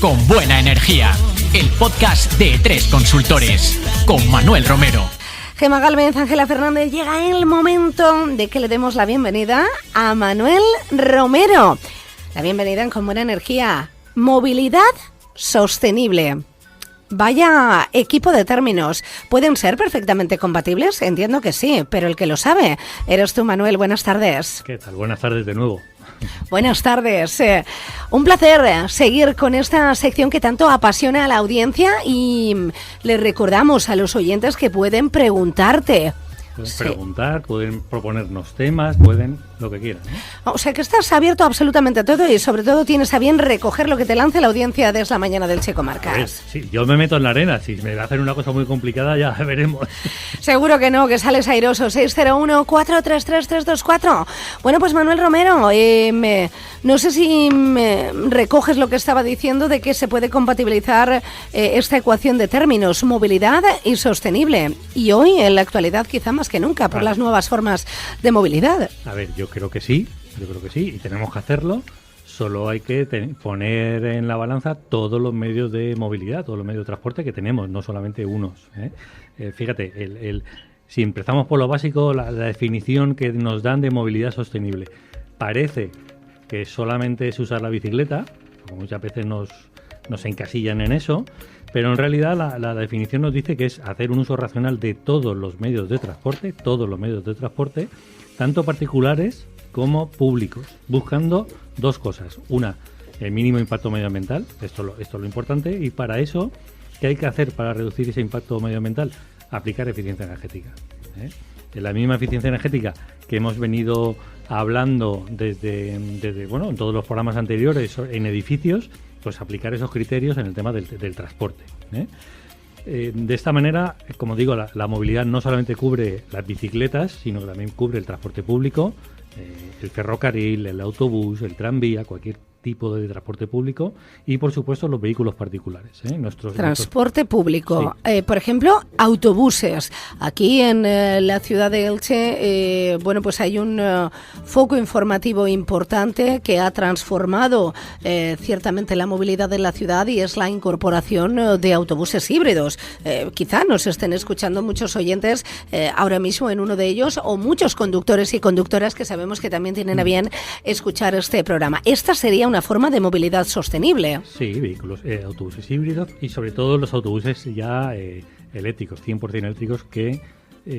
con buena energía. El podcast de E3 Consultores con Manuel Romero. Gemma Gálvez, Ángela Fernández, llega el momento de que le demos la bienvenida a Manuel Romero. La bienvenida en Con Buena Energía. Movilidad sostenible. Vaya equipo de términos. ¿Pueden ser perfectamente compatibles? Entiendo que sí, pero el que lo sabe eres tú, Manuel. Buenas tardes. ¿Qué tal? Buenas tardes de nuevo. Buenas tardes. Un placer seguir con esta sección que tanto apasiona a la audiencia y les recordamos a los oyentes que pueden preguntarte. Pueden preguntar, pueden proponernos temas, pueden lo que quieran, ¿no? O sea que estás abierto absolutamente a todo y sobre todo tienes a bien recoger lo que te lance la audiencia desde la mañana del Checo Marcas. Sí, yo me meto en la arena. Si me hacen una cosa muy complicada ya veremos. Seguro que no, que sales airoso. 601-433-324. Bueno, pues Manuel Romero, no sé si recoges lo que estaba diciendo de que se puede compatibilizar esta ecuación de términos, movilidad y sostenible. Y hoy, en la actualidad, quizá más que nunca, por las nuevas formas de movilidad. A ver, yo creo que sí, y tenemos que hacerlo. Solo hay que poner en la balanza todos los medios de movilidad, todos los medios de transporte que tenemos, no solamente unos, ¿eh? Fíjate, si empezamos por lo básico, la definición que nos dan de movilidad sostenible. Parece que solamente es usar la bicicleta, como muchas veces nos encasillan en eso, pero en realidad la definición nos dice que es hacer un uso racional de todos los medios de transporte, tanto particulares como públicos, buscando dos cosas. Una, el mínimo impacto medioambiental, esto es lo importante, y para eso, ¿qué hay que hacer para reducir ese impacto medioambiental? Aplicar eficiencia energética, ¿eh? La misma eficiencia energética que hemos venido hablando desde en todos los programas anteriores en edificios, pues aplicar esos criterios en el tema del transporte, ¿eh? De esta manera, como digo, la movilidad no solamente cubre las bicicletas, sino que también cubre el transporte público, el ferrocarril, el autobús, el tranvía, cualquier tipo de transporte público y, por supuesto, los vehículos particulares, ¿eh? Transporte público. Sí. Por ejemplo, autobuses. Aquí en la ciudad de Elche, pues hay un foco informativo importante que ha transformado ciertamente la movilidad de la ciudad y es la incorporación de autobuses híbridos. Quizá nos estén escuchando muchos oyentes ahora mismo en uno de ellos o muchos conductores y conductoras que sabemos que también tienen a bien escuchar este programa. Esta sería una forma de movilidad sostenible. Sí, vehículos, autobuses híbridos y sobre todo los autobuses ya eléctricos, 100% eléctricos que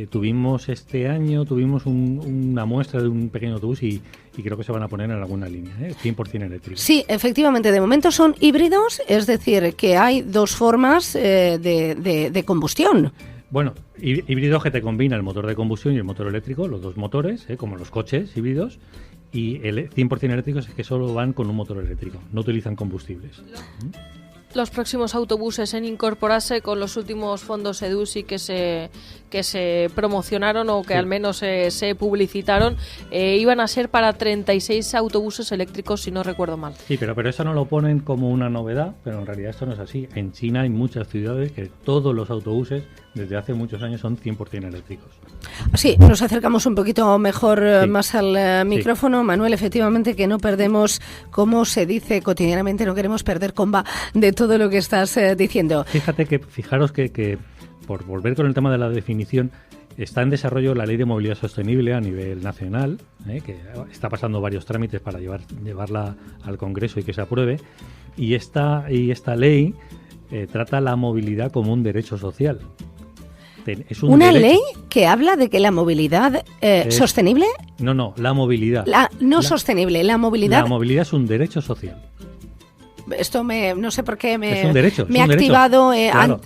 tuvimos este año, una muestra de un pequeño autobús y creo que se van a poner en alguna línea, 100% eléctricos. Sí, efectivamente, de momento son híbridos, es decir, que hay dos formas de combustión. Bueno, híbridos que te combina el motor de combustión y el motor eléctrico, los dos motores, como los coches híbridos. Y el 100% eléctricos es que solo van con un motor eléctrico, no utilizan combustibles. Los próximos autobuses en incorporarse con los últimos fondos EDUSI que se promocionaron o que al menos se publicitaron, iban a ser para 36 autobuses eléctricos, si no recuerdo mal. Sí, pero eso no lo ponen como una novedad, pero en realidad esto no es así. En China hay muchas ciudades que todos los autobuses desde hace muchos años son 100% eléctricos. Sí, nos acercamos un poquito mejor más al micrófono. Sí. Manuel, efectivamente que no perdemos, como se dice cotidianamente, no queremos perder comba de todo lo que estás diciendo. Fijaros que por volver con el tema de la definición, está en desarrollo la Ley de Movilidad Sostenible a nivel nacional, que está pasando varios trámites para llevarla al Congreso y que se apruebe, y esta ley trata la movilidad como un derecho social. Es ¿Una ley que habla de que la movilidad sostenible? No, la movilidad. Sostenible, la movilidad. La movilidad es un derecho social. Esto no sé por qué me ha activado claro.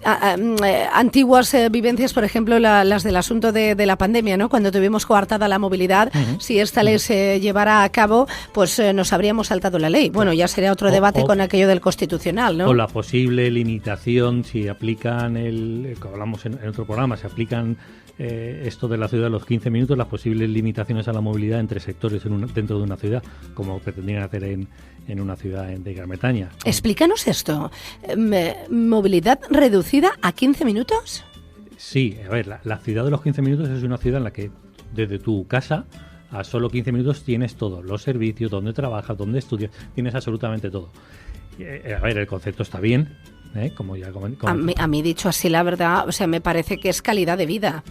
Antiguas vivencias, por ejemplo, las del asunto de la pandemia, ¿no? Cuando tuvimos coartada la movilidad, si esta ley se llevara a cabo, pues nos habríamos saltado la ley. Bueno, ya sería otro debate con aquello del constitucional, ¿no? O la posible limitación, si aplican como hablamos en otro programa, se aplican esto de la ciudad, los 15 minutos, las posibles limitaciones a la movilidad entre sectores dentro de una ciudad, como pretendían hacer en una ciudad de Gran Bretaña. Explícanos esto. ¿Movilidad reducida a 15 minutos? Sí, a ver, la ciudad de los 15 minutos es una ciudad en la que desde tu casa a solo 15 minutos tienes todo, los servicios, donde trabajas, donde estudias, tienes absolutamente todo. A ver, el concepto está bien, como ya a mí, dicho así, la verdad, o sea, me parece que es calidad de vida.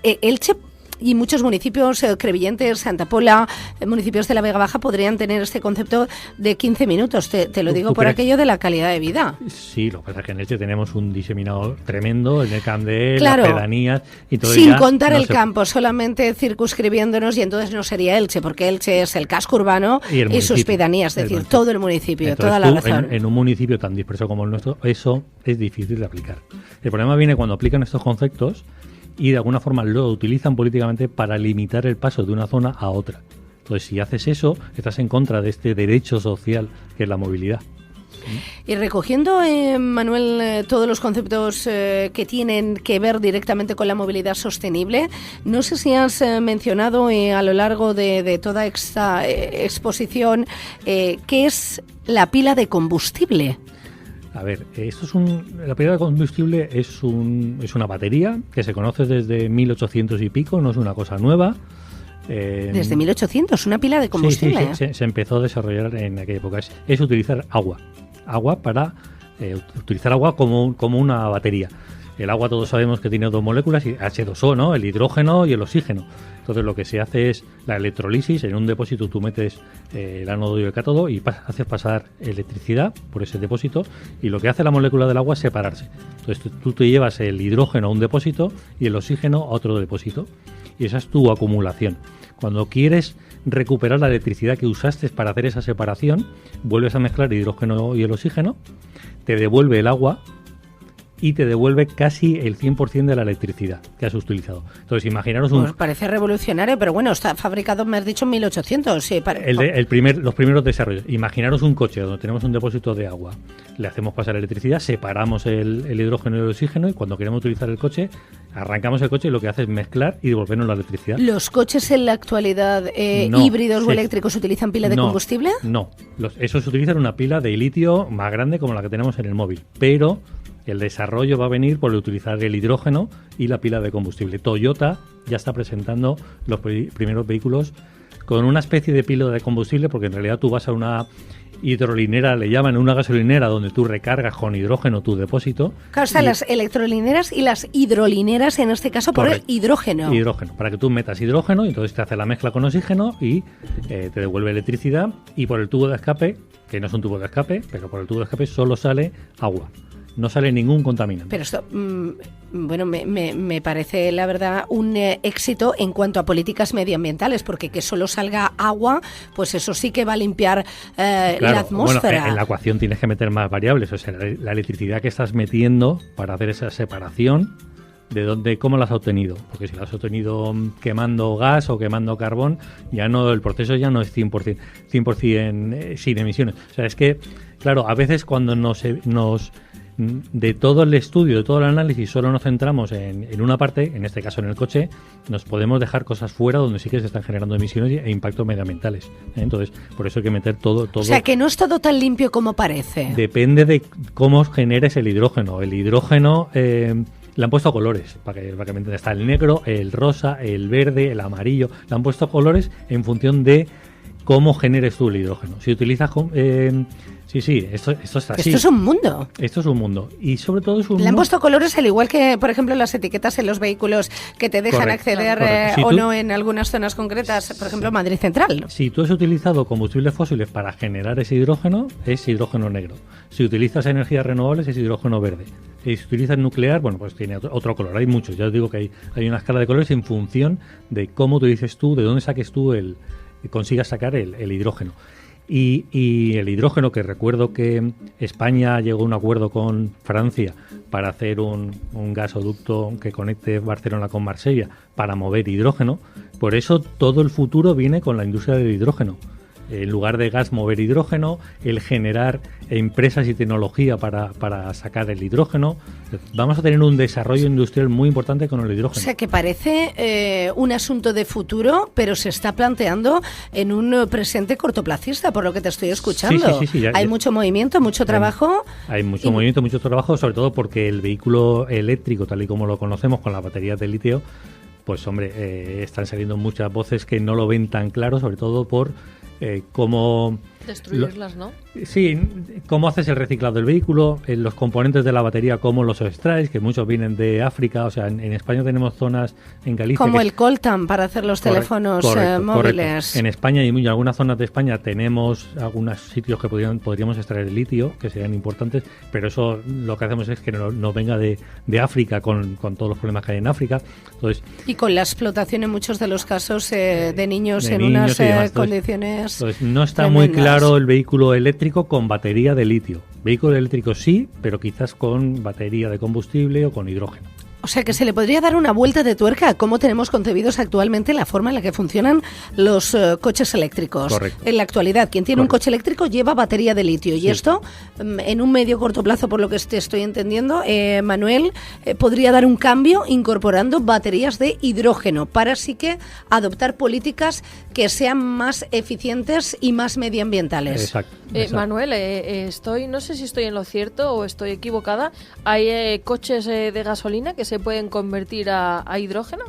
Elche y muchos municipios crevillentes, Santa Pola, municipios de la Vega Baja podrían tener este concepto de 15 minutos. Te lo digo por aquello de la calidad de vida. Sí, lo que pasa es que en Elche tenemos un diseminador tremendo, en el Camp de claro, las pedanías y todo. Sin contar el campo, solamente circunscribiéndonos, y entonces no sería Elche, porque Elche es el casco urbano y sus pedanías, es decir, todo el municipio, entonces, toda la razón. En un municipio tan disperso como el nuestro, eso es difícil de aplicar. El problema viene cuando aplican estos conceptos y de alguna forma lo utilizan políticamente para limitar el paso de una zona a otra. Entonces, si haces eso, estás en contra de este derecho social que es la movilidad. Y recogiendo, Manuel, todos los conceptos que tienen que ver directamente con la movilidad sostenible, no sé si has mencionado a lo largo de toda esta exposición qué es la pila de combustible. A ver, la pila de combustible es una batería que se conoce desde 1800 y pico, no es una cosa nueva. Desde 1800, una pila de combustible. Sí, se empezó a desarrollar en aquella época. Es utilizar agua para utilizar agua como una batería. El agua todos sabemos que tiene dos moléculas, H2O, ¿no? El hidrógeno y el oxígeno. Entonces lo que se hace es la electrolisis. En un depósito tú metes el ánodo y el cátodo y haces pasar electricidad por ese depósito, y lo que hace la molécula del agua es separarse. Entonces tú te llevas el hidrógeno a un depósito y el oxígeno a otro depósito, y esa es tu acumulación. Cuando quieres recuperar la electricidad que usaste para hacer esa separación, vuelves a mezclar el hidrógeno y el oxígeno, te devuelve el agua y te devuelve casi el 100% de la electricidad que has utilizado. Entonces, imaginaros Pues parece revolucionario, pero bueno, está fabricado, me has dicho, en 1800. Sí, los primeros desarrollos. Imaginaros un coche donde tenemos un depósito de agua, le hacemos pasar electricidad, separamos el hidrógeno y el oxígeno, y cuando queremos utilizar el coche, arrancamos el coche y lo que hace es mezclar y devolvernos la electricidad. ¿Los coches en la actualidad híbridos o eléctricos utilizan pila de combustible? No, esos utilizan una pila de litio más grande como la que tenemos en el móvil, pero el desarrollo va a venir por utilizar el hidrógeno y la pila de combustible. Toyota ya está presentando los primeros vehículos con una especie de pila de combustible, porque en realidad tú vas a una hidrolinera, le llaman, una gasolinera donde tú recargas con hidrógeno tu depósito. Claro, están las electrolineras y las hidrolineras, en este caso por el hidrógeno. Hidrógeno, para que tú metas hidrógeno y entonces te hace la mezcla con oxígeno y te devuelve electricidad, y por el tubo de escape, que no es un tubo de escape, pero por el tubo de escape solo sale agua. No sale ningún contaminante. Pero esto, bueno, me parece, la verdad, un éxito en cuanto a políticas medioambientales, porque que solo salga agua, pues eso sí que va a limpiar la atmósfera. Bueno, en la ecuación tienes que meter más variables, o sea, la electricidad que estás metiendo para hacer esa separación, ¿cómo la has obtenido? Porque si la has obtenido quemando gas o quemando carbón, el proceso ya no es 100% sin emisiones. O sea, es que, claro, a veces cuando de todo el estudio, de todo el análisis, solo nos centramos en una parte, en este caso en el coche, nos podemos dejar cosas fuera donde sí que se están generando emisiones e impactos medioambientales. Entonces, por eso hay que meter todo. O sea, que no es todo tan limpio como parece. Depende de cómo generes el hidrógeno. El hidrógeno le han puesto colores, para que me entiendas. Está el negro, el rosa, el verde, el amarillo. Le han puesto colores en función de cómo generes tú el hidrógeno. Si utilizas... Sí, esto está así. Esto es un mundo. Esto es un mundo. Y sobre todo es un mundo... Le han puesto colores al igual que, por ejemplo, las etiquetas en los vehículos que te dejan acceder o no en algunas zonas concretas, por ejemplo, Madrid Central. Si tú has utilizado combustibles fósiles para generar ese hidrógeno, es hidrógeno negro. Si utilizas energías renovables, es hidrógeno verde. Y si utilizas nuclear, bueno, pues tiene otro color. Hay muchos. Ya os digo que hay una escala de colores en función de cómo utilices tú, de dónde saques tú consigas sacar el hidrógeno. Y el hidrógeno, que recuerdo que España llegó a un acuerdo con Francia para hacer un gasoducto que conecte Barcelona con Marsella para mover hidrógeno. Por eso todo el futuro viene con la industria del hidrógeno. En lugar de gas, mover hidrógeno, el generar empresas y tecnología para sacar el hidrógeno. Vamos a tener un desarrollo industrial muy importante con el hidrógeno. O sea, que parece un asunto de futuro, pero se está planteando en un presente cortoplacista, por lo que te estoy escuchando. Sí, hay mucho movimiento, mucho trabajo. Hay mucho movimiento, mucho trabajo, sobre todo porque el vehículo eléctrico, tal y como lo conocemos, con las baterías de litio, pues hombre, están saliendo muchas voces que no lo ven tan claro, sobre todo por cómo Destruirlas, ¿no? Sí, cómo haces el reciclado del vehículo, los componentes de la batería, cómo los extraes, que muchos vienen de África, o sea, en España tenemos zonas en Galicia... Como el coltan para hacer los teléfonos móviles. Correcto. En España y en algunas zonas de España tenemos algunos sitios que podríamos extraer el litio, que serían importantes, pero eso lo que hacemos es que no venga de África con todos los problemas que hay en África. Entonces, y con la explotación en muchos de los casos de niños en unas condiciones... Entonces, no está tremendas. muy claro el vehículo eléctrico con batería de litio. Vehículo eléctrico sí, pero quizás con batería de combustible o con hidrógeno. O sea que se le podría dar una vuelta de tuerca a cómo tenemos concebidos actualmente la forma en la que funcionan los coches eléctricos. Correcto. En la actualidad, quien tiene un coche eléctrico lleva batería de litio. Sí. Y esto, en un medio corto plazo, por lo que te estoy entendiendo, Manuel, podría dar un cambio incorporando baterías de hidrógeno para así que adoptar políticas que sean más eficientes y más medioambientales. Exacto. Manuel, no sé si estoy en lo cierto o estoy equivocada. ¿Hay coches de gasolina que se pueden convertir a hidrógeno?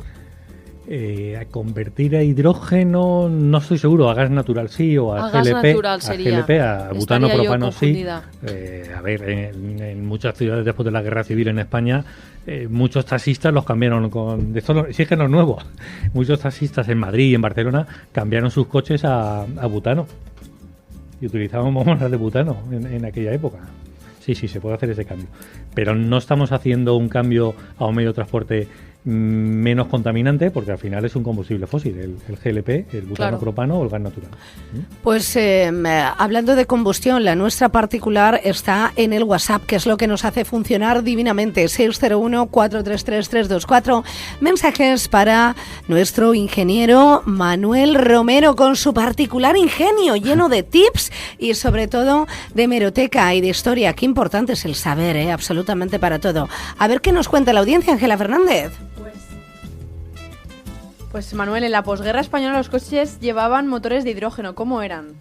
A convertir a hidrógeno no estoy seguro, a gas natural sí, o a gas GLP, natural sería. a GLP, a butano, propano sí. confundida. A ver, en muchas ciudades después de la Guerra Civil en España, muchos taxistas los cambiaron si es que no es nuevo, muchos taxistas en Madrid y en Barcelona cambiaron sus coches a butano y utilizaban bombonas de butano en aquella época. Sí, se puede hacer ese cambio. Pero no estamos haciendo un cambio a un medio de transporte menos contaminante, porque al final es un combustible fósil, el GLP, el butano propano o el gas natural. Pues hablando de combustión, la nuestra particular está en el WhatsApp, que es lo que nos hace funcionar divinamente. 601-433-324. Mensajes para nuestro ingeniero Manuel Romero, con su particular ingenio, lleno de tips y sobre todo de hemeroteca y de historia. Qué importante es el saber, absolutamente para todo. A ver qué nos cuenta la audiencia, Ángela Fernández. Pues Manuel, en la posguerra española los coches llevaban motores de hidrógeno. ¿Cómo eran?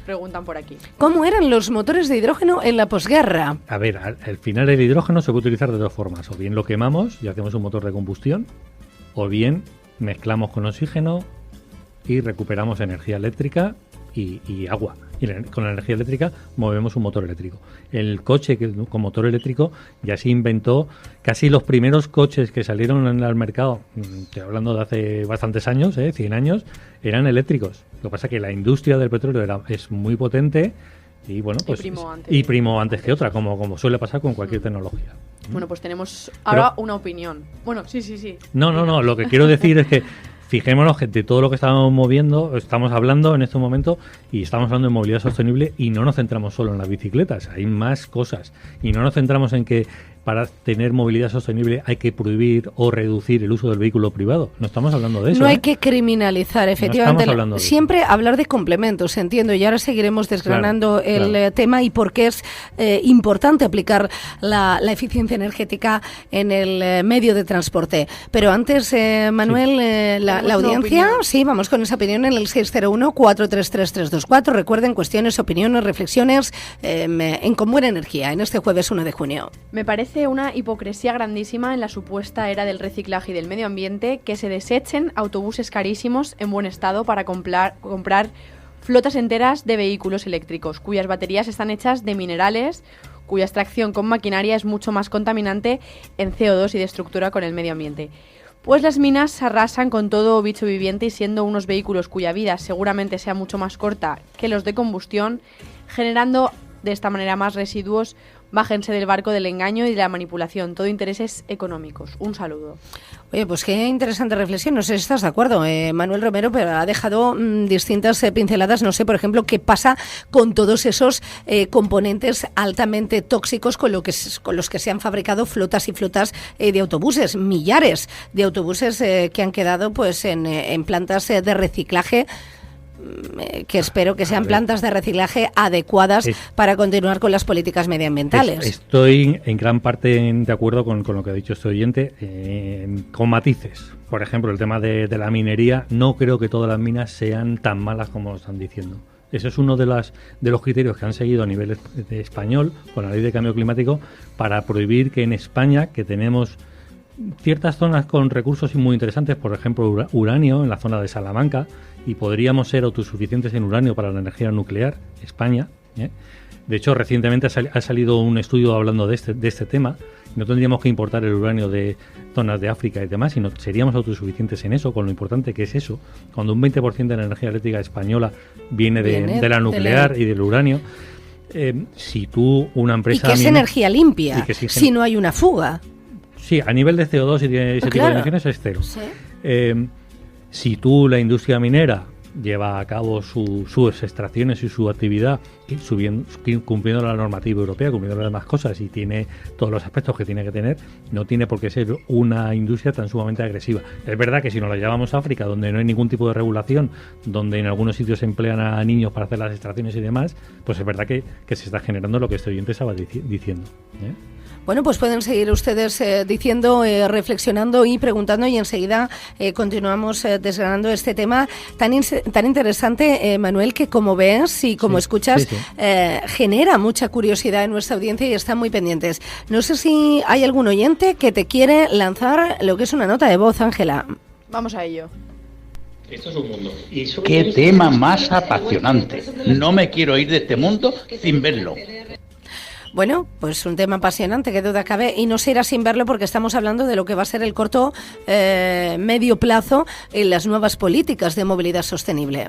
Preguntan por aquí. ¿Cómo eran los motores de hidrógeno en la posguerra? A ver, al final el hidrógeno se puede utilizar de dos formas. O bien lo quemamos y hacemos un motor de combustión, o bien mezclamos con oxígeno y recuperamos energía eléctrica y agua. Y con la energía eléctrica movemos un motor eléctrico. El coche con motor eléctrico ya se inventó. Casi los primeros coches que salieron al mercado, estoy hablando de hace bastantes años, 100 años, eran eléctricos. Lo que pasa es que la industria del petróleo es muy potente y bueno, pues primo antes que otra, como suele pasar con cualquier tecnología. Bueno, pues tenemos ahora una opinión. Bueno, sí. No, lo que quiero decir es que fijémonos que de todo lo que estamos hablando en este momento, y estamos hablando de movilidad sostenible, y no nos centramos solo en las bicicletas, hay más cosas. Y no nos centramos en que para tener movilidad sostenible hay que prohibir o reducir el uso del vehículo privado. No estamos hablando de eso. No hay que criminalizar, efectivamente. No siempre hablar de complementos, entiendo, y ahora seguiremos desgranando el tema y por qué es importante aplicar la eficiencia energética en el medio de transporte. Pero antes, Manuel, la audiencia, sí, vamos con esa opinión en el 601-433-324. Recuerden, cuestiones, opiniones, reflexiones con buena energía en este jueves 1 de junio. Me parece una hipocresía grandísima en la supuesta era del reciclaje y del medio ambiente que se desechen autobuses carísimos en buen estado para comprar flotas enteras de vehículos eléctricos, cuyas baterías están hechas de minerales, cuya extracción con maquinaria es mucho más contaminante en CO2 y de estructura con el medio ambiente. Pues las minas arrasan con todo bicho viviente y siendo unos vehículos cuya vida seguramente sea mucho más corta que los de combustión, generando de esta manera más residuos. Bájense del barco del engaño y de la manipulación, todo intereses económicos. Un saludo. Oye, pues qué interesante reflexión, no sé si estás de acuerdo, Manuel Romero, pero ha dejado distintas pinceladas, no sé, por ejemplo, qué pasa con todos esos componentes altamente tóxicos con los que se han fabricado flotas y flotas de autobuses, millares de autobuses que han quedado pues en plantas de reciclaje, que espero que sean plantas de reciclaje adecuadas para continuar con las políticas medioambientales. Estoy en gran parte de acuerdo con lo que ha dicho este oyente, con matices. Por ejemplo, el tema de la minería, no creo que todas las minas sean tan malas como lo están diciendo. Ese es uno de los criterios que han seguido a nivel español con la ley de cambio climático para prohibir que en España, que tenemos ciertas zonas con recursos muy interesantes, por ejemplo uranio en la zona de Salamanca, y podríamos ser autosuficientes en uranio para la energía nuclear, España. De hecho, recientemente ha salido un estudio hablando de este tema. No tendríamos que importar el uranio de zonas de África y demás, sino seríamos autosuficientes en eso, con lo importante que es eso. Cuando un 20% de la energía eléctrica española viene de la nuclear y del uranio, si tú, una empresa... Y que es energía limpia, si no hay una fuga. Sí, a nivel de CO2 y de ese tipo de emisiones es cero. Sí. Si tú, la industria minera, lleva a cabo sus extracciones y su actividad cumpliendo la normativa europea, cumpliendo las demás cosas y tiene todos los aspectos que tiene que tener, no tiene por qué ser una industria tan sumamente agresiva. Es verdad que si nos la llevamos a África, donde no hay ningún tipo de regulación, donde en algunos sitios se emplean a niños para hacer las extracciones y demás, pues es verdad que se está generando lo que este oyente estaba diciendo. Bueno, pues pueden seguir ustedes diciendo, reflexionando y preguntando, y enseguida continuamos desgranando este tema tan interesante, Manuel, que como ves y como escuchas, genera mucha curiosidad en nuestra audiencia y están muy pendientes. No sé si hay algún oyente que te quiere lanzar lo que es una nota de voz, Ángela. Vamos a ello. Esto es un mundo. ¡Qué tema más apasionante! No me quiero ir de este mundo sin verlo. Bueno, pues un tema apasionante, que duda cabe, y no se irá sin verlo porque estamos hablando de lo que va a ser el corto medio plazo en las nuevas políticas de movilidad sostenible.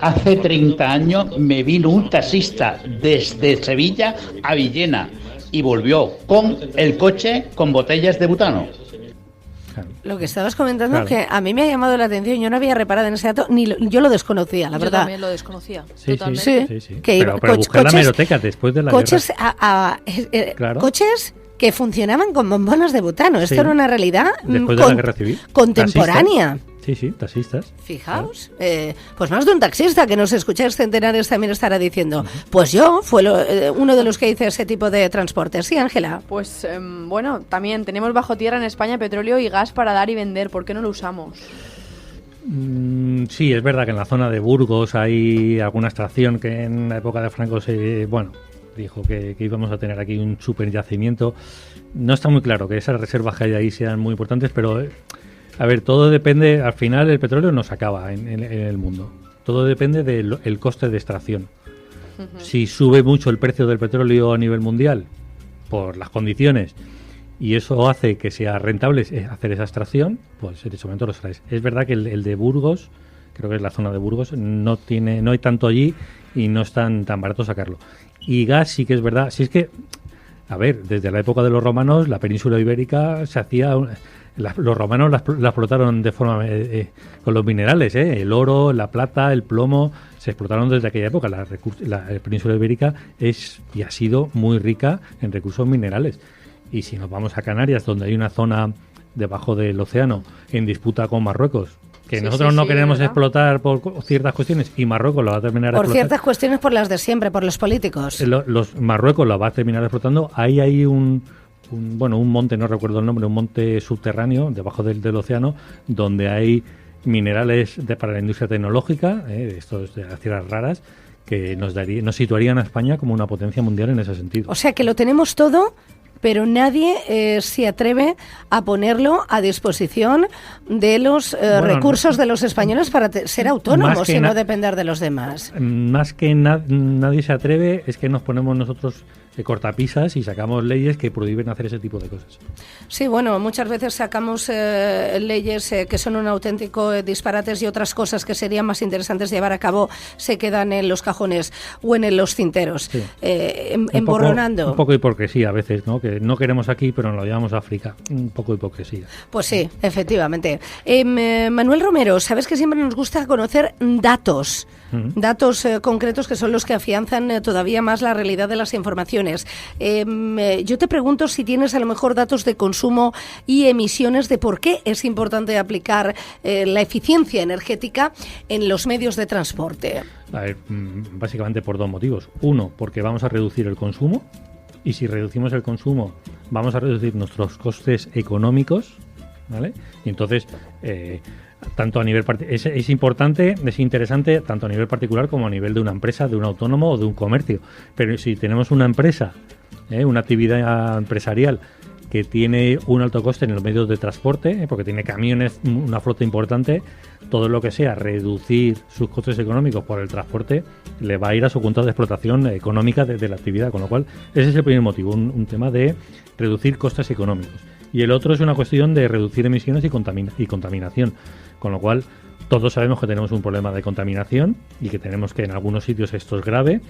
Hace 30 años me vino un taxista desde Sevilla a Villena y volvió con el coche con botellas de butano. Lo que estabas comentando, que a mí me ha llamado la atención, yo no había reparado en ese dato, yo lo desconocía, la verdad. Yo también lo desconocía, totalmente. Sí. Pero buscar la hemeroteca después de la coches guerra. Coches que funcionaban con bombonas de butano. Esto era una realidad después de la guerra civil. Contemporánea. Sí, taxistas. Fijaos, pues más de un taxista que nos escucháis centenares también estará diciendo, pues yo fue uno de los que hice ese tipo de transporte. Sí, Ángela. Pues bueno, también tenemos bajo tierra en España petróleo y gas para dar y vender. ¿Por qué no lo usamos? Sí, es verdad que en la zona de Burgos hay alguna extracción que en la época de Franco dijo que íbamos a tener aquí un super yacimiento. No está muy claro que esas reservas que hay ahí sean muy importantes, pero... A ver, todo depende, al final el petróleo no se acaba en el mundo. Todo depende del coste de extracción. Si sube mucho el precio del petróleo a nivel mundial, por las condiciones, y eso hace que sea rentable hacer esa extracción, pues en ese momento lo extraes. Es verdad que el de Burgos, creo que es la zona de Burgos, no hay tanto allí y no es tan barato sacarlo. Y gas sí que es verdad. Si es que, a ver, desde la época de los romanos, la península ibérica se hacía... Los romanos la explotaron de forma con los minerales, el oro, la plata, el plomo, se explotaron desde aquella época. La península ibérica es y ha sido muy rica en recursos minerales. Y si nos vamos a Canarias, donde hay una zona debajo del océano en disputa con Marruecos, que nosotros no queremos explotar por ciertas cuestiones, y Marruecos lo va a terminar por ciertas cuestiones, por las de siempre, por los políticos. Los Marruecos lo va a terminar explotando. Ahí hay un monte, no recuerdo el nombre, un monte subterráneo debajo del océano, donde hay minerales para la industria tecnológica, estos de las tierras raras, que nos situarían a España como una potencia mundial en ese sentido. O sea que lo tenemos todo, pero nadie se atreve a ponerlo a disposición de los recursos de los españoles para ser autónomos y no depender de los demás. Más que nadie se atreve, es que nos ponemos nosotros cortapisas y sacamos leyes que prohíben hacer ese tipo de cosas. Sí, bueno, muchas veces sacamos leyes que son un auténtico disparates, y otras cosas que serían más interesantes llevar a cabo se quedan en los cajones o en los tinteros, emborronando. Un poco de hipocresía a veces, ¿no? Que no queremos aquí, pero nos lo llevamos a África. Un poco de hipocresía. Pues sí, efectivamente. Manuel Romero, sabes que siempre nos gusta conocer datos. Datos concretos que son los que afianzan todavía más la realidad de las informaciones. Yo te pregunto si tienes a lo mejor datos de consumo y emisiones de por qué es importante aplicar la eficiencia energética en los medios de transporte. A ver, básicamente por dos motivos. Uno, porque vamos a reducir el consumo, y si reducimos el consumo vamos a reducir nuestros costes económicos, ¿vale? Y entonces... tanto a nivel es importante, es interesante tanto a nivel particular como a nivel de una empresa, de un autónomo o de un comercio. Pero si tenemos una empresa, una actividad empresarial que tiene un alto coste en los medios de transporte, porque tiene camiones, una flota importante. Todo lo que sea reducir sus costes económicos por el transporte le va a ir a su cuenta de explotación económica de la actividad, con lo cual ese es el primer motivo, un tema de reducir costes económicos. Y el otro es una cuestión de reducir emisiones y contaminación, con lo cual todos sabemos que tenemos un problema de contaminación y que tenemos que en algunos sitios esto es grave,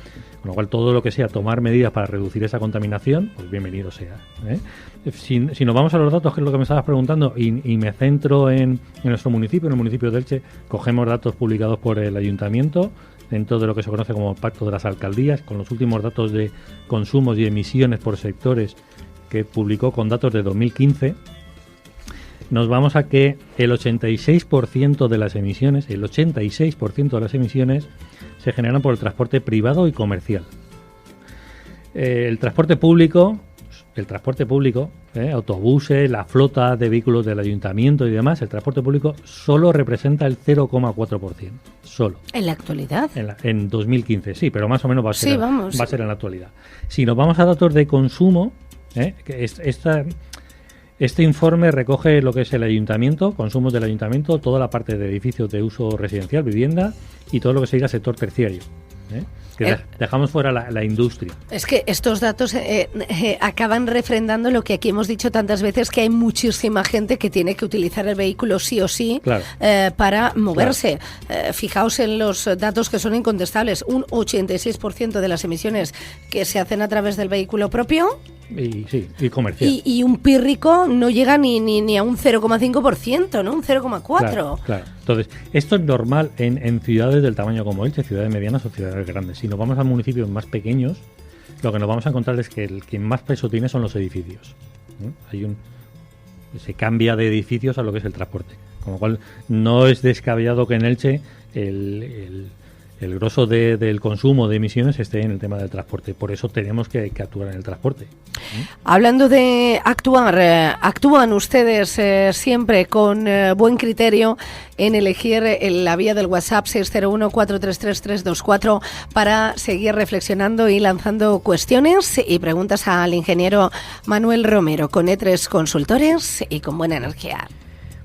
con lo cual todo lo que sea tomar medidas para reducir esa contaminación, pues bienvenido sea, ¿eh? Si nos vamos a los datos, que es lo que me estabas preguntando, y me centro en nuestro municipio, en el municipio de Elche, cogemos datos publicados por el ayuntamiento dentro de lo que se conoce como Pacto de las Alcaldías, con los últimos datos de consumos y emisiones por sectores que publicó con datos de 2015, nos vamos a que el 86% de las emisiones, se generan por el transporte privado y comercial. El transporte público, autobuses, la flota de vehículos del ayuntamiento y demás, el transporte público solo representa el 0,4%. Solo. ¿En la actualidad? En 2015, sí, pero más o menos va a ser en la actualidad. Si nos vamos a datos de consumo, que este informe recoge lo que es el ayuntamiento, consumos del ayuntamiento, toda la parte de edificios de uso residencial, vivienda y todo lo que se diga sector terciario. Que dejamos fuera la industria. Es que estos datos acaban refrendando lo que aquí hemos dicho tantas veces, que hay muchísima gente que tiene que utilizar el vehículo sí o sí, claro, para moverse. Claro. Fijaos en los datos que son incontestables. Un 86% de las emisiones que se hacen a través del vehículo propio. Y comercial. Y un pírrico no llega ni a un 0,5%, ¿no? Un 0,4%. Claro. Entonces, esto es normal en ciudades del tamaño como Elche, ciudades medianas o ciudades grandes. Si nos vamos a municipios más pequeños, lo que nos vamos a encontrar es que el que más peso tiene son los edificios. Se cambia de edificios a lo que es el transporte. Con lo cual, no es descabellado que en Elche el grosso del consumo de emisiones esté en el tema del transporte. Por eso tenemos que actuar en el transporte. Hablando de actuar, actúan ustedes siempre con buen criterio en elegir la vía del WhatsApp 601-433-324 para seguir reflexionando y lanzando cuestiones y preguntas al ingeniero Manuel Romero con E3 Consultores y con buena energía.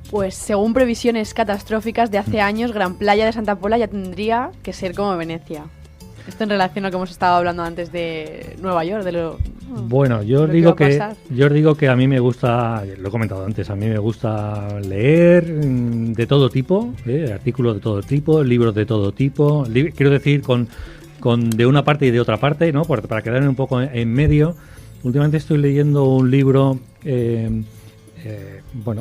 Pues según previsiones catastróficas de hace años, Gran Playa de Santa Pola ya tendría que ser como Venecia. Esto en relación a lo que hemos estado hablando antes de Nueva York, Bueno, yo os digo que a mí me gusta, lo he comentado antes, a mí me gusta leer de todo tipo, artículos de todo tipo, libros de todo tipo, quiero decir con de una parte y de otra parte, ¿no? Para quedarme un poco en medio. Últimamente estoy leyendo un libro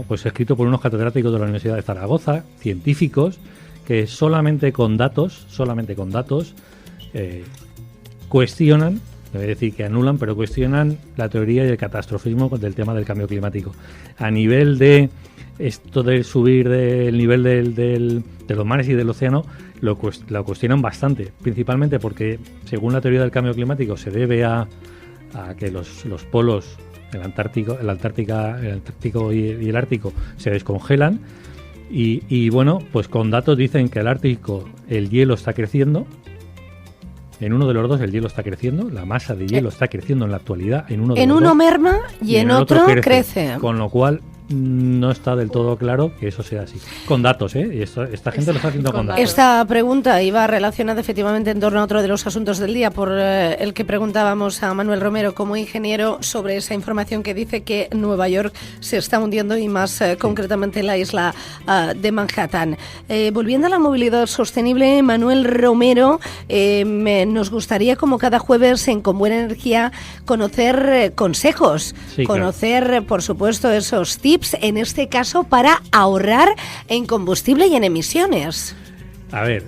pues escrito por unos catedráticos de la Universidad de Zaragoza, científicos, que solamente con datos cuestionan, no voy a decir que anulan, pero cuestionan la teoría y el catastrofismo del tema del cambio climático. A nivel de esto de subir del nivel de los mares y del océano, lo cuestionan bastante, principalmente porque, según la teoría del cambio climático, se debe a que los polos, el Antártico y el Ártico se descongelan y bueno, pues con datos dicen que el Ártico, el hielo está creciendo. En uno de los dos el hielo está creciendo, la masa de hielo está creciendo en la actualidad. En uno merma y en otro crece. Con lo cual no está del todo claro que eso sea así. Con datos, y esta gente lo está haciendo con datos. Esta pregunta iba relacionada efectivamente en torno a otro de los asuntos del día por el que preguntábamos a Manuel Romero como ingeniero sobre esa información que dice que Nueva York se está hundiendo y más concretamente la isla de Manhattan. Volviendo a la movilidad sostenible, Manuel Romero, nos gustaría, como cada jueves en Con Buena Energía, conocer consejos, conocer, por supuesto, esos tips, en este caso para ahorrar en combustible y en emisiones. A ver,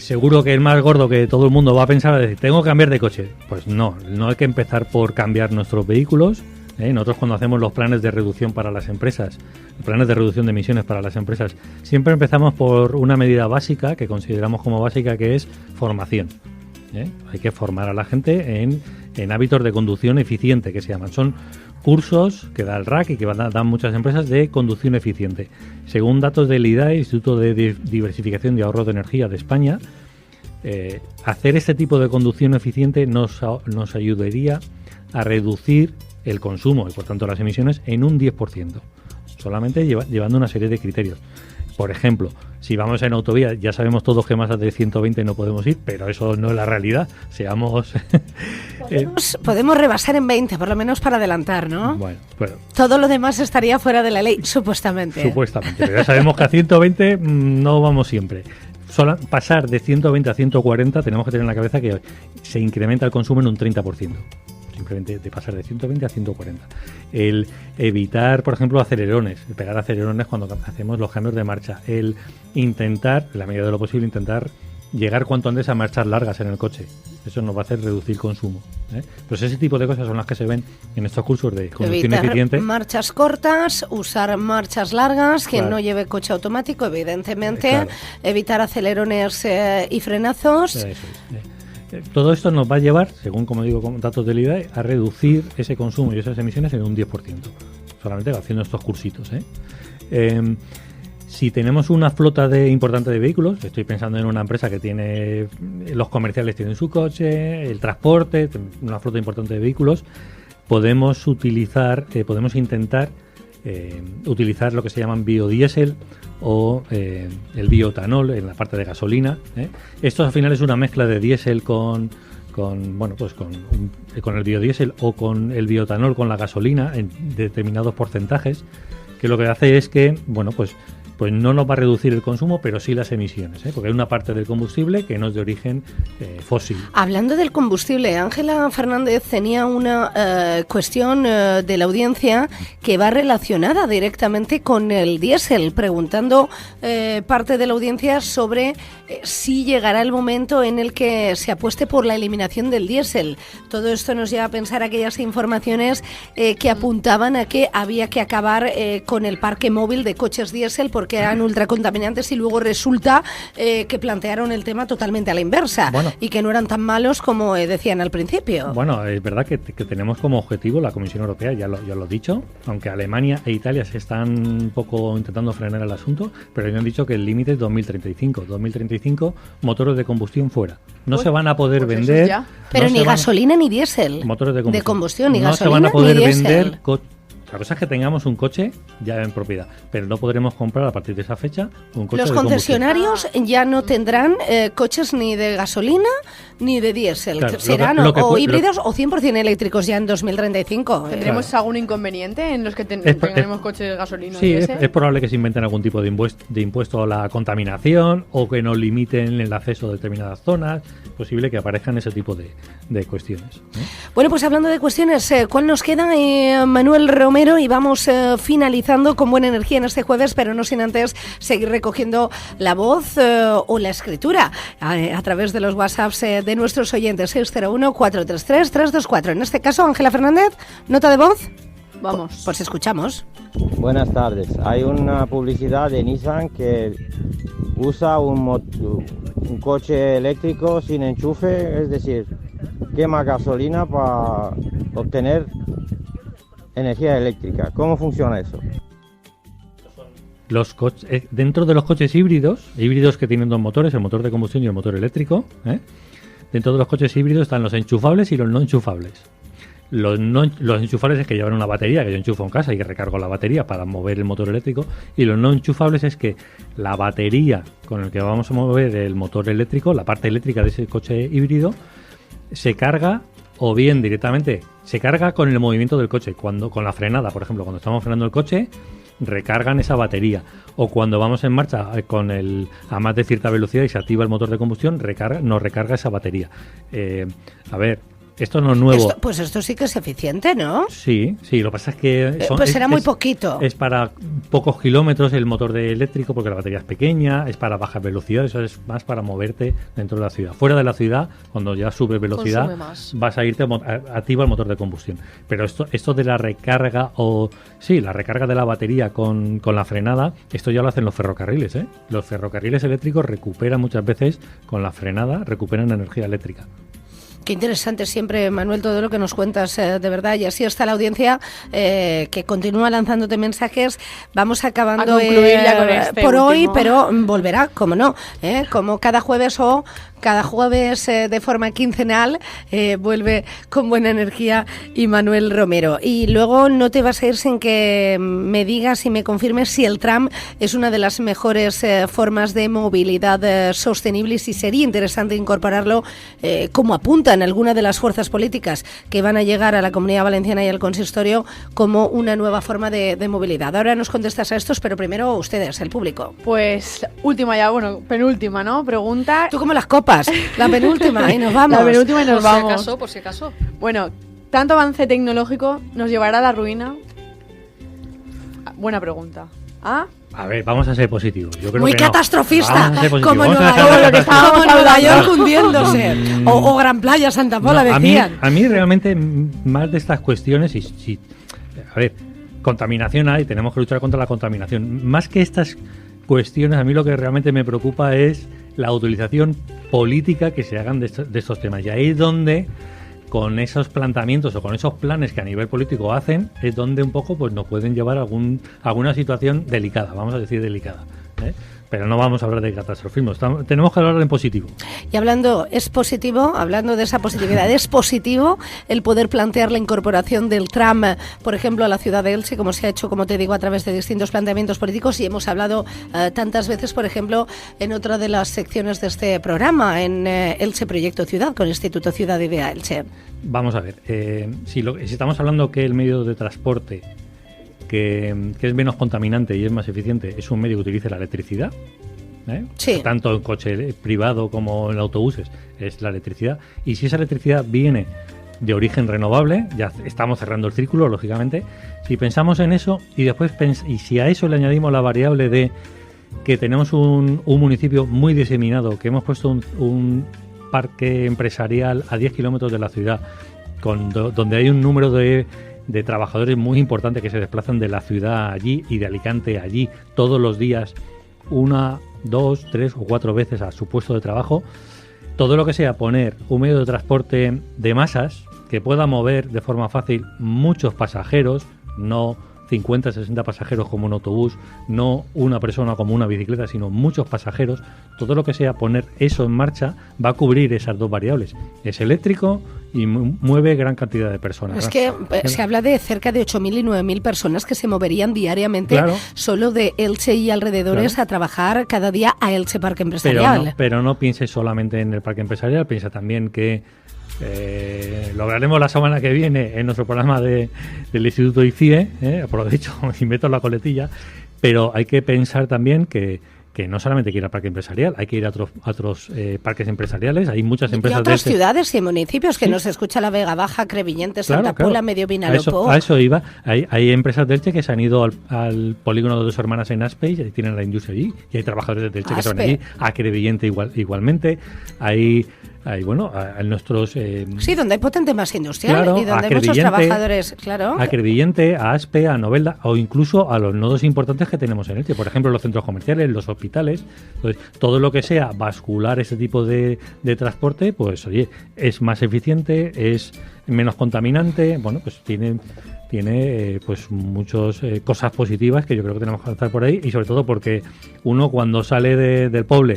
seguro que el más gordo que todo el mundo va a pensar es decir, tengo que cambiar de coche. Pues no hay que empezar por cambiar nuestros vehículos. Nosotros, cuando hacemos los planes de reducción para las empresas, planes de reducción de emisiones para las empresas, siempre empezamos por una medida básica que consideramos como básica, que es formación. Hay que formar a la gente en hábitos de conducción eficiente, que se llaman. Son cursos que da el RAC y que dan muchas empresas de conducción eficiente. Según datos del IDAE, Instituto de Diversificación y Ahorro de Energía de España, hacer este tipo de conducción eficiente nos ayudaría a reducir el consumo y por tanto las emisiones en un 10%, solamente llevando una serie de criterios. Por ejemplo, si vamos en autovía, ya sabemos todos que más de 120 no podemos ir, pero eso no es la realidad. Podemos rebasar en 20, por lo menos para adelantar, ¿no? Bueno, pues todo lo demás estaría fuera de la ley, supuestamente. Supuestamente, pero ya sabemos que a 120 no vamos siempre. Pasar de 120 a 140 tenemos que tener en la cabeza que se incrementa el consumo en un 30%. Simplemente de pasar de 120 a 140. El evitar, por ejemplo, acelerones, el pegar acelerones cuando hacemos los cambios de marcha. El intentar, en la medida de lo posible, intentar llegar cuanto antes a marchas largas en el coche. Eso nos va a hacer reducir consumo. Pues ese tipo de cosas son las que se ven en estos cursos de conducción eficiente. Marchas cortas, usar marchas largas, quien Claro. no lleve coche automático, evidentemente, Claro. evitar acelerones y frenazos. Eso es. Todo esto nos va a llevar, según como digo, con datos del IDAE, a reducir ese consumo y esas emisiones en un 10%, solamente haciendo estos cursitos. Si tenemos una flota importante de vehículos, estoy pensando en una empresa que tiene, los comerciales tienen su coche, el transporte, una flota importante de vehículos, podemos intentar utilizar lo que se llaman biodiesel o el bioetanol en la parte de gasolina. Esto al final es una mezcla de diésel con el biodiesel o con el bioetanol con la gasolina en determinados porcentajes, que lo que hace es que, pues no nos va a reducir el consumo, pero sí las emisiones, porque hay una parte del combustible que no es de origen fósil. Hablando del combustible, Ángela Fernández tenía una cuestión de la audiencia que va relacionada directamente con el diésel, preguntando parte de la audiencia sobre si llegará el momento en el que se apueste por la eliminación del diésel. Todo esto nos lleva a pensar aquellas informaciones que apuntaban a que había que acabar con el parque móvil de coches diésel porque eran ultracontaminantes, y luego resulta que plantearon el tema totalmente a la inversa y que no eran tan malos como decían al principio. Bueno, es verdad que tenemos como objetivo la Comisión Europea, ya lo he dicho, aunque Alemania e Italia se están un poco intentando frenar el asunto, pero ellos han dicho que el límite es 2035. 2035, motores de combustión fuera. No se van a poder vender. Pero ni gasolina ni diésel. Motores de combustión ni no gasolina se van a poder ni diésel. vender. La cosa es que tengamos un coche ya en propiedad, pero no podremos comprar a partir de esa fecha un coche Los de concesionarios ya no tendrán coches ni de gasolina ni de diésel. Claro, serán híbridos o 100% eléctricos ya en 2035. ¿Tendremos algún inconveniente en los que tengamos coches de gasolina? Sí, y es probable que se inventen algún tipo de impuesto a la contaminación o que nos limiten el acceso a determinadas zonas. Es posible que aparezcan ese tipo de cuestiones. Bueno, pues hablando de cuestiones, ¿cuál nos queda? Manuel Romero, y vamos finalizando con buena energía en este jueves, pero no sin antes seguir recogiendo la voz o la escritura a través de los WhatsApps de nuestros oyentes. 601-433-324. En este caso, Ángela Fernández, nota de voz. Vamos. Pues escuchamos. Buenas tardes. Hay una publicidad de Nissan que usa un coche eléctrico sin enchufe, es decir, quema gasolina para obtener energía eléctrica. ¿Cómo funciona eso? Dentro de los coches híbridos que tienen dos motores, el motor de combustión y el motor eléctrico, dentro de los coches híbridos están los enchufables y los no enchufables. Los enchufables es que llevan una batería que yo enchufo en casa y que recargo la batería para mover el motor eléctrico, y los no enchufables es que la batería con el que vamos a mover el motor eléctrico, la parte eléctrica de ese coche híbrido, se carga o bien directamente se carga con el movimiento del coche, con la frenada, por ejemplo, cuando estamos frenando el coche recargan esa batería, o cuando vamos en marcha a más de cierta velocidad y se activa el motor de combustión, nos recarga esa batería. Esto no es nuevo. Esto sí que es eficiente, ¿no? Sí, lo que pasa es que... será muy poquito. Es para pocos kilómetros el motor de eléctrico porque la batería es pequeña, es para bajas velocidades, eso es más para moverte dentro de la ciudad. Fuera de la ciudad, cuando ya subes velocidad, vas a irte activa el motor de combustión. Pero esto de la recarga la recarga de la batería con la frenada, esto ya lo hacen los ferrocarriles, ¿eh? Los ferrocarriles eléctricos recuperan muchas veces con la frenada, recuperan energía eléctrica. Qué interesante siempre, Manuel, todo lo que nos cuentas, de verdad. Y así está la audiencia que continúa lanzándote mensajes. Vamos acabando ya con este por último. hoy, pero volverá, como no, como cada jueves o Cada jueves de forma quincenal vuelve con buena energía Manuel Romero. Y luego no te vas a ir sin que me digas y me confirmes si el tram es una de las mejores formas de movilidad sostenible y si sería interesante incorporarlo como apuntan algunas de las fuerzas políticas que van a llegar a la Comunidad Valenciana y al Consistorio como una nueva forma de movilidad. Ahora nos contestas a estos, pero primero ustedes, el público. Pues penúltima, ¿no? Pregunta. Tú como las copas, la penúltima y nos vamos. La penúltima y nos vamos. Por si acaso. Bueno, ¿tanto avance tecnológico nos llevará a la ruina? Buena pregunta. ¿Ah? A ver, vamos a ser positivos. Yo creo muy que catastrofista, no. como Nueva York hundiéndose, o Gran Playa, Santa Pola, decían. A mí realmente más de estas cuestiones, a ver, contaminación hay, tenemos que luchar contra la contaminación. Más que estas cuestiones, a mí lo que realmente me preocupa es la utilización política que se hagan de estos temas. Y ahí es donde, con esos planteamientos o con esos planes que a nivel político hacen, es donde un poco pues nos pueden llevar a alguna situación delicada, vamos a decir delicada, ¿eh? Pero no vamos a hablar de catastrofismo, tenemos que hablar en positivo. Y hablando de esa positividad, es positivo el poder plantear la incorporación del tram, por ejemplo, a la ciudad de Elche, como se ha hecho, como te digo, a través de distintos planteamientos políticos, y hemos hablado tantas veces, por ejemplo, en otra de las secciones de este programa, en Elche Proyecto Ciudad, con el Instituto Ciudad Idea Elche. Vamos a ver, si estamos hablando que el medio de transporte que es menos contaminante y es más eficiente es un medio que utilice la electricidad, sí. Tanto en coche privado como en autobuses es la electricidad, y si esa electricidad viene de origen renovable, ya estamos cerrando el círculo, lógicamente. Si pensamos en eso y después y si a eso le añadimos la variable de que tenemos un municipio muy diseminado, que hemos puesto un parque empresarial a 10 kilómetros de la ciudad, donde hay un número de trabajadores muy importantes que se desplazan de la ciudad allí y de Alicante allí todos los días, 1, 2, 3 o 4 veces a su puesto de trabajo. Todo lo que sea poner un medio de transporte de masas que pueda mover de forma fácil muchos pasajeros, no 50, 60 pasajeros como un autobús, no una persona como una bicicleta, sino muchos pasajeros. Todo lo que sea poner eso en marcha va a cubrir esas dos variables. Es eléctrico y mueve gran cantidad de personas. Es que se habla de cerca de 8.000 y 9.000 personas que se moverían diariamente, claro, solo de Elche y alrededores, claro, a trabajar cada día a Elche Parque Empresarial. Pero no pienses solamente en el Parque Empresarial, piensa también que lo hablaremos la semana que viene en nuestro programa del Instituto ICIE, aprovecho y meto la coletilla, pero hay que pensar también que no solamente hay que ir al parque empresarial, hay que ir a otros parques empresariales. Hay muchas empresas. Y otras ciudades y municipios que nos escucha la Vega Baja, Crevillente, Santa Pola, Medio Vinalopó. A eso iba. Hay empresas de Elche que se han ido al polígono de Dos Hermanas en Aspe y tienen la industria allí. Y hay trabajadores de Elche que se van allí. A Crevillente igualmente. Hay nuestros... sí, donde hay potente más industrial, claro, y donde hay muchos trabajadores, claro. A Crevillente, a Aspe, a Novelda, o incluso a los nodos importantes que tenemos en Elche. Por ejemplo, los centros comerciales, los hospitales. Entonces, todo lo que sea bascular ese tipo de transporte, pues oye, es más eficiente, es menos contaminante, bueno, pues tiene pues muchas cosas positivas que yo creo que tenemos que lanzar por ahí, y sobre todo porque uno cuando sale del pueblo,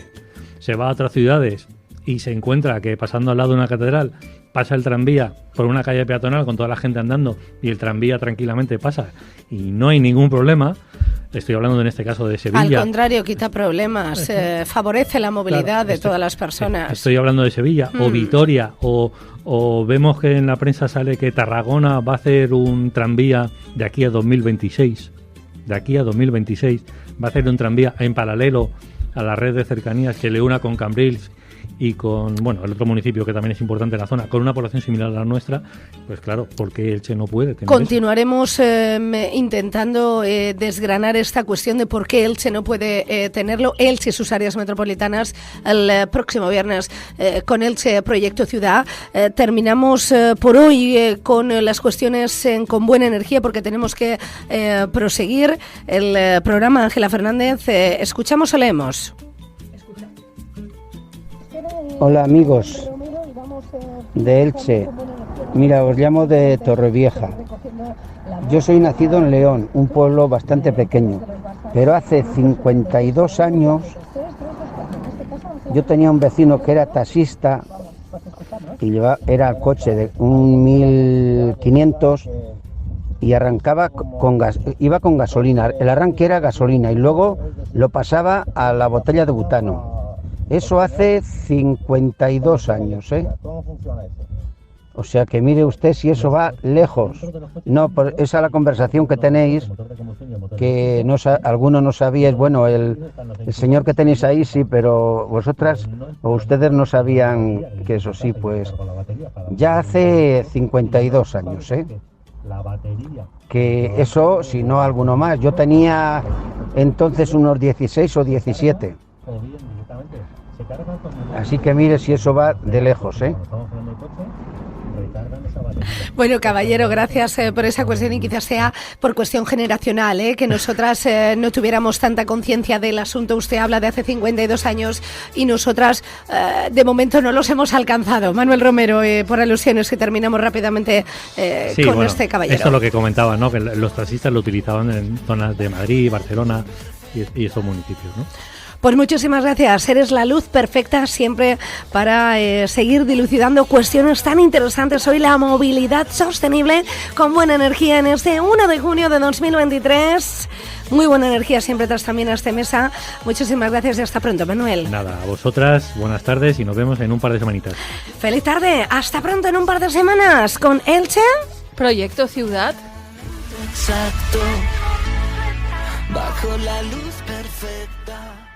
se va a otras ciudades y se encuentra que pasando al lado de una catedral pasa el tranvía por una calle peatonal con toda la gente andando y el tranvía tranquilamente pasa y no hay ningún problema. Estoy hablando en este caso de Sevilla. Al contrario, quita problemas, favorece la movilidad, claro, de todas las personas. Estoy hablando de Sevilla o Vitoria, o vemos que en la prensa sale que Tarragona va a hacer un tranvía de aquí a 2026. De aquí a 2026 va a hacer un tranvía en paralelo a la red de cercanías que le una con Cambrils y con, bueno, el otro municipio que también es importante en la zona, con una población similar a la nuestra. Pues claro, ¿por qué Elche no puede tener Continuaremos intentando desgranar esta cuestión de por qué Elche no puede tenerlo, Elche y sus áreas metropolitanas, el próximo viernes con Elche Proyecto Ciudad. Terminamos por hoy con las cuestiones con buena energía, porque tenemos que proseguir el programa. Ángela Fernández, ¿escuchamos o leemos? Hola amigos de Elche, mira, os llamo de Torrevieja. Yo soy nacido en León, un pueblo bastante pequeño, pero hace 52 años yo tenía un vecino que era taxista y era el coche de un 1500 y arrancaba iba con gasolina. El arranque era gasolina y luego lo pasaba a la botella de butano. Eso hace 52 años, ¿eh? O sea que mire usted si eso va lejos. No, esa es la conversación que tenéis, que alguno no sabíais. Bueno, el señor que tenéis ahí sí, pero vosotras o ustedes no sabían que eso sí, pues ya hace 52 años, ¿eh? Que eso, si no alguno más. Yo tenía entonces unos 16 o 17. Así que mire si eso va de lejos, ¿eh? Bueno, caballero, gracias por esa cuestión y quizás sea por cuestión generacional, que nosotras no tuviéramos tanta conciencia del asunto. Usted habla de hace 52 años y nosotras de momento no los hemos alcanzado. Manuel Romero, por alusiones, que terminamos rápidamente con este caballero. Esto es lo que comentaba, ¿no? Que los taxistas lo utilizaban en zonas de Madrid, Barcelona y esos municipios, ¿no? Pues muchísimas gracias. Eres la luz perfecta siempre para seguir dilucidando cuestiones tan interesantes. Hoy la movilidad sostenible con buena energía en este 1 de junio de 2023. Muy buena energía siempre tras también a esta mesa. Muchísimas gracias y hasta pronto, Manuel. Nada, a vosotras, buenas tardes y nos vemos en un par de semanitas. Feliz tarde. Hasta pronto en un par de semanas con Elche. Proyecto Ciudad. Exacto. Bajo la luz perfecta.